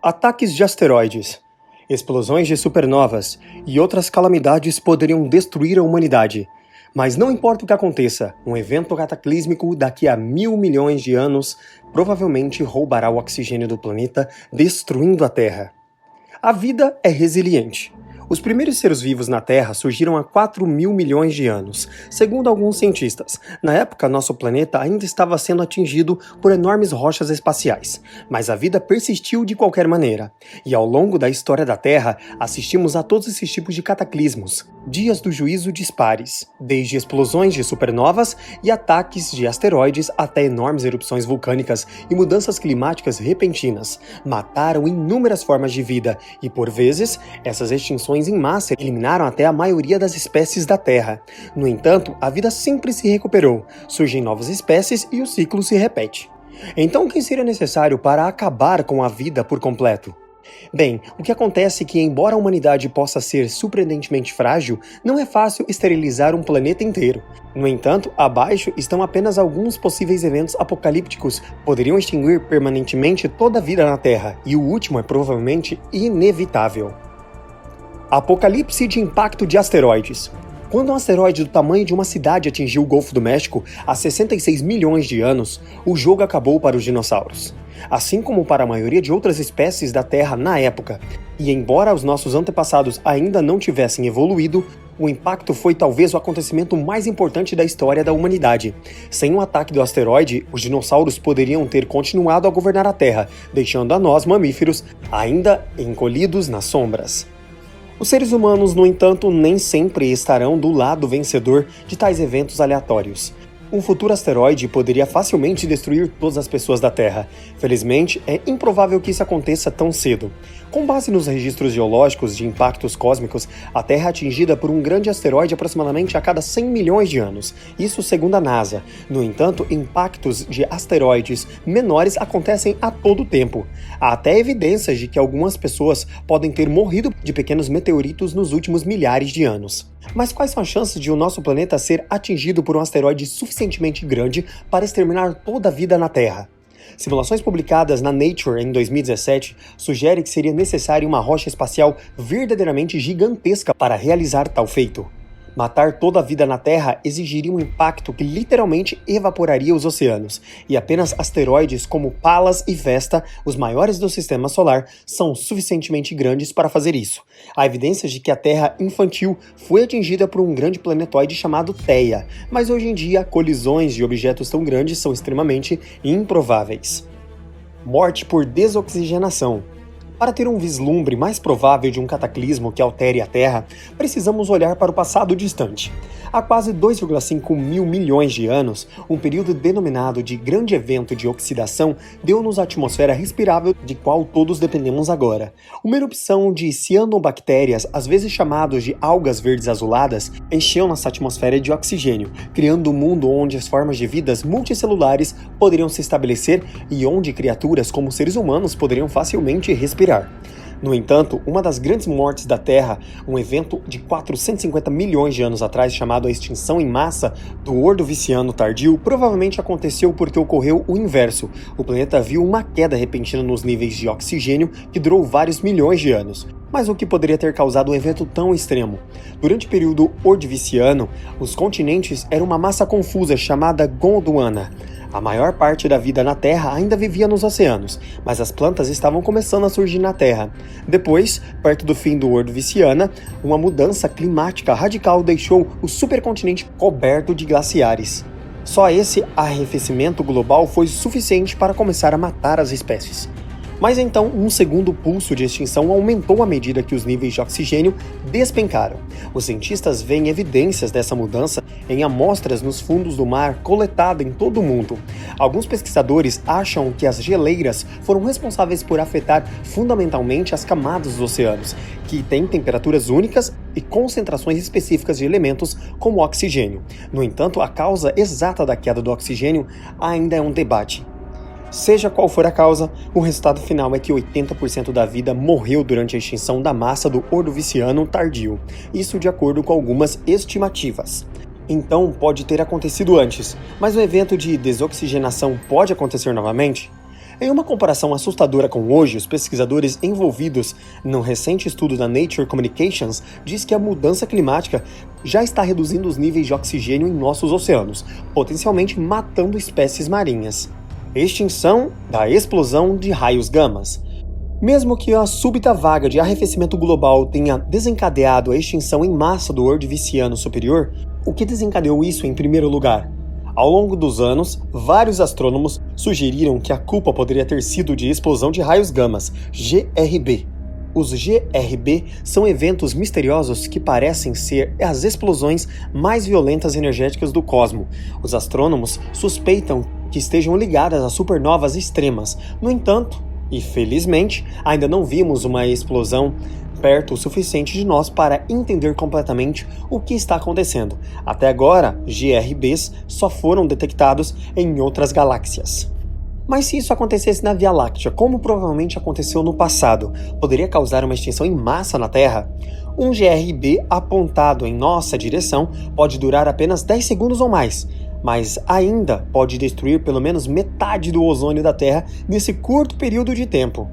Ataques de asteroides, explosões de supernovas e outras calamidades poderiam destruir a humanidade. Mas não importa o que aconteça, um evento cataclísmico daqui a 1.000 milhões de anos provavelmente roubará o oxigênio do planeta, destruindo a Terra. A vida é resiliente. Os primeiros seres vivos na Terra surgiram há 4.000 milhões de anos, segundo alguns cientistas. Na época, nosso planeta ainda estava sendo atingido por enormes rochas espaciais, mas a vida persistiu de qualquer maneira. E ao longo da história da Terra, assistimos a todos esses tipos de cataclismos, dias do juízo dispares, desde explosões de supernovas e ataques de asteroides até enormes erupções vulcânicas e mudanças climáticas repentinas. Mataram inúmeras formas de vida e, por vezes, essas extinções em massa eliminaram até a maioria das espécies da Terra. No entanto, a vida sempre se recuperou, surgem novas espécies e o ciclo se repete. Então, o que seria necessário para acabar com a vida por completo? Bem, o que acontece é que, embora a humanidade possa ser surpreendentemente frágil, não é fácil esterilizar um planeta inteiro. No entanto, abaixo estão apenas alguns possíveis eventos apocalípticos que poderiam extinguir permanentemente toda a vida na Terra, e o último é provavelmente inevitável. Apocalipse de impacto de asteroides. Quando um asteroide do tamanho de uma cidade atingiu o Golfo do México há 66 milhões de anos, o jogo acabou para os dinossauros, assim como para a maioria de outras espécies da Terra na época. E embora os nossos antepassados ainda não tivessem evoluído, o impacto foi talvez o acontecimento mais importante da história da humanidade. Sem um ataque do asteroide, os dinossauros poderiam ter continuado a governar a Terra, deixando a nós, mamíferos, ainda encolhidos nas sombras. Os seres humanos, no entanto, nem sempre estarão do lado vencedor de tais eventos aleatórios. Um futuro asteroide poderia facilmente destruir todas as pessoas da Terra. Felizmente, é improvável que isso aconteça tão cedo. Com base nos registros geológicos de impactos cósmicos, a Terra é atingida por um grande asteroide aproximadamente a cada 100 milhões de anos, isso segundo a NASA. No entanto, impactos de asteroides menores acontecem a todo tempo. Há até evidências de que algumas pessoas podem ter morrido de pequenos meteoritos nos últimos milhares de anos. Mas quais são as chances de o nosso planeta ser atingido por um asteroide suficientemente grande para exterminar toda a vida na Terra? Simulações publicadas na Nature em 2017 sugerem que seria necessária uma rocha espacial verdadeiramente gigantesca para realizar tal feito. Matar toda a vida na Terra exigiria um impacto que literalmente evaporaria os oceanos, e apenas asteroides como Pallas e Vesta, os maiores do sistema solar, são suficientemente grandes para fazer isso. Há evidências de que a Terra infantil foi atingida por um grande planetoide chamado Theia, mas hoje em dia colisões de objetos tão grandes são extremamente improváveis. Morte por desoxigenação. Para ter um vislumbre mais provável de um cataclismo que altere a Terra, precisamos olhar para o passado distante. Há quase 2,5 mil milhões de anos, um período denominado de Grande Evento de Oxidação deu-nos a atmosfera respirável de qual todos dependemos agora. Uma erupção de cianobactérias, às vezes chamadas de algas verdes azuladas, encheu nossa atmosfera de oxigênio, criando um mundo onde as formas de vidas multicelulares poderiam se estabelecer e onde criaturas como seres humanos poderiam facilmente respirar. No entanto, uma das grandes mortes da Terra, um evento de 450 milhões de anos atrás chamado a extinção em massa do Ordoviciano tardio, provavelmente aconteceu porque ocorreu o inverso. O planeta viu uma queda repentina nos níveis de oxigênio que durou vários milhões de anos. Mas o que poderia ter causado um evento tão extremo? Durante o período Ordoviciano, os continentes eram uma massa confusa chamada Gondwana. A maior parte da vida na Terra ainda vivia nos oceanos, mas as plantas estavam começando a surgir na Terra. Depois, perto do fim do Ordoviciana, uma mudança climática radical deixou o supercontinente coberto de glaciares. Só esse arrefecimento global foi suficiente para começar a matar as espécies. Mas então, um segundo pulso de extinção aumentou à medida que os níveis de oxigênio despencaram. Os cientistas veem evidências dessa mudança em amostras nos fundos do mar coletadas em todo o mundo. Alguns pesquisadores acham que as geleiras foram responsáveis por afetar fundamentalmente as camadas dos oceanos, que têm temperaturas únicas e concentrações específicas de elementos como oxigênio. No entanto, a causa exata da queda do oxigênio ainda é um debate. Seja qual for a causa, o resultado final é que 80% da vida morreu durante a extinção da massa do Ordoviciano tardio, isso de acordo com algumas estimativas. Então pode ter acontecido antes, mas o evento de desoxigenação pode acontecer novamente? Em uma comparação assustadora com hoje, os pesquisadores envolvidos num recente estudo da Nature Communications diz que a mudança climática já está reduzindo os níveis de oxigênio em nossos oceanos, potencialmente matando espécies marinhas. Extinção da explosão de raios gamas. Mesmo que a súbita vaga de arrefecimento global tenha desencadeado a extinção em massa do Ordoviciano superior, o que desencadeou isso em primeiro lugar? Ao longo dos anos, vários astrônomos sugeriram que a culpa poderia ter sido de explosão de raios gamas, GRB. Os GRB são eventos misteriosos que parecem ser as explosões mais violentas energéticas do cosmos. Os astrônomos suspeitam que estejam ligadas a supernovas extremas. No entanto, e felizmente, ainda não vimos uma explosão perto o suficiente de nós para entender completamente o que está acontecendo. Até agora, GRBs só foram detectados em outras galáxias. Mas se isso acontecesse na Via Láctea, como provavelmente aconteceu no passado, poderia causar uma extinção em massa na Terra? Um GRB apontado em nossa direção pode durar apenas 10 segundos ou mais, mas ainda pode destruir pelo menos metade do ozônio da Terra nesse curto período de tempo.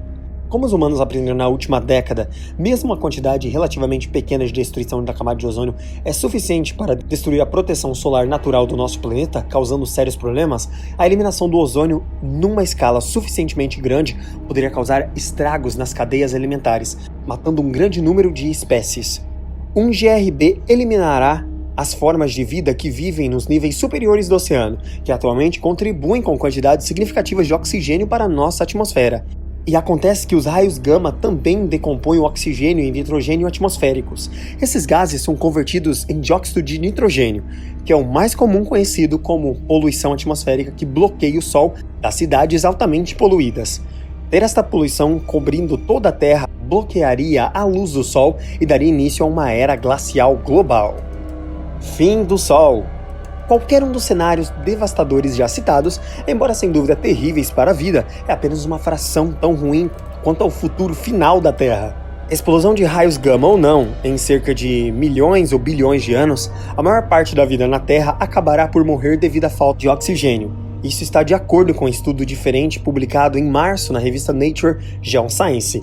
Como os humanos aprenderam na última década, mesmo uma quantidade relativamente pequena de destruição da camada de ozônio é suficiente para destruir a proteção solar natural do nosso planeta, causando sérios problemas, a eliminação do ozônio numa escala suficientemente grande poderia causar estragos nas cadeias alimentares, matando um grande número de espécies. Um GRB eliminará as formas de vida que vivem nos níveis superiores do oceano, que atualmente contribuem com quantidades significativas de oxigênio para a nossa atmosfera. E acontece que os raios gama também decompõem o oxigênio em nitrogênio atmosféricos. Esses gases são convertidos em dióxido de nitrogênio, que é o mais comum conhecido como poluição atmosférica que bloqueia o Sol das cidades altamente poluídas. Ter esta poluição cobrindo toda a Terra bloquearia a luz do Sol e daria início a uma era glacial global. Fim do Sol. Qualquer um dos cenários devastadores já citados, embora sem dúvida terríveis para a vida, é apenas uma fração tão ruim quanto ao futuro final da Terra. Explosão de raios gama ou não, em cerca de milhões ou bilhões de anos, a maior parte da vida na Terra acabará por morrer devido à falta de oxigênio. Isso está de acordo com um estudo diferente publicado em março na revista Nature Geoscience.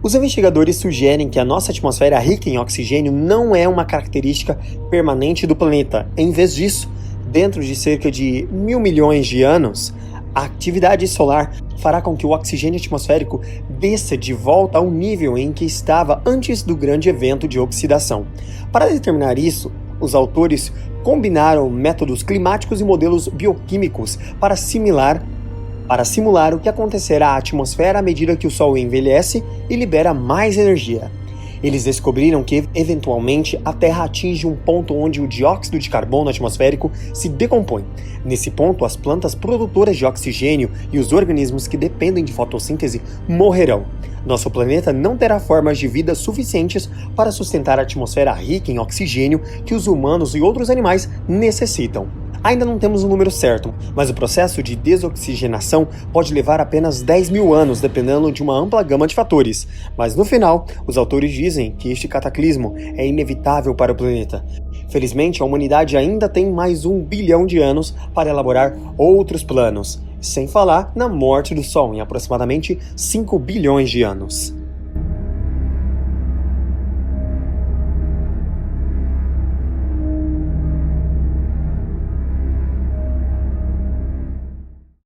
Os investigadores sugerem que a nossa atmosfera rica em oxigênio não é uma característica permanente do planeta. Em vez disso, dentro de cerca de 1.000 milhões de anos, a atividade solar fará com que o oxigênio atmosférico desça de volta ao nível em que estava antes do grande evento de oxidação. Para determinar isso, os autores combinaram métodos climáticos e modelos bioquímicos para simular o que acontecerá à atmosfera à medida que o Sol envelhece e libera mais energia. Eles descobriram que, eventualmente, a Terra atinge um ponto onde o dióxido de carbono atmosférico se decompõe. Nesse ponto, as plantas produtoras de oxigênio e os organismos que dependem de fotossíntese morrerão. Nosso planeta não terá formas de vida suficientes para sustentar a atmosfera rica em oxigênio que os humanos e outros animais necessitam. Ainda não temos um número certo, mas o processo de desoxigenação pode levar apenas 10.000 anos, dependendo de uma ampla gama de fatores. Mas no final, os autores dizem que este cataclismo é inevitável para o planeta. Felizmente, a humanidade ainda tem mais 1 bilhão de anos para elaborar outros planos, sem falar na morte do Sol em aproximadamente 5 bilhões de anos.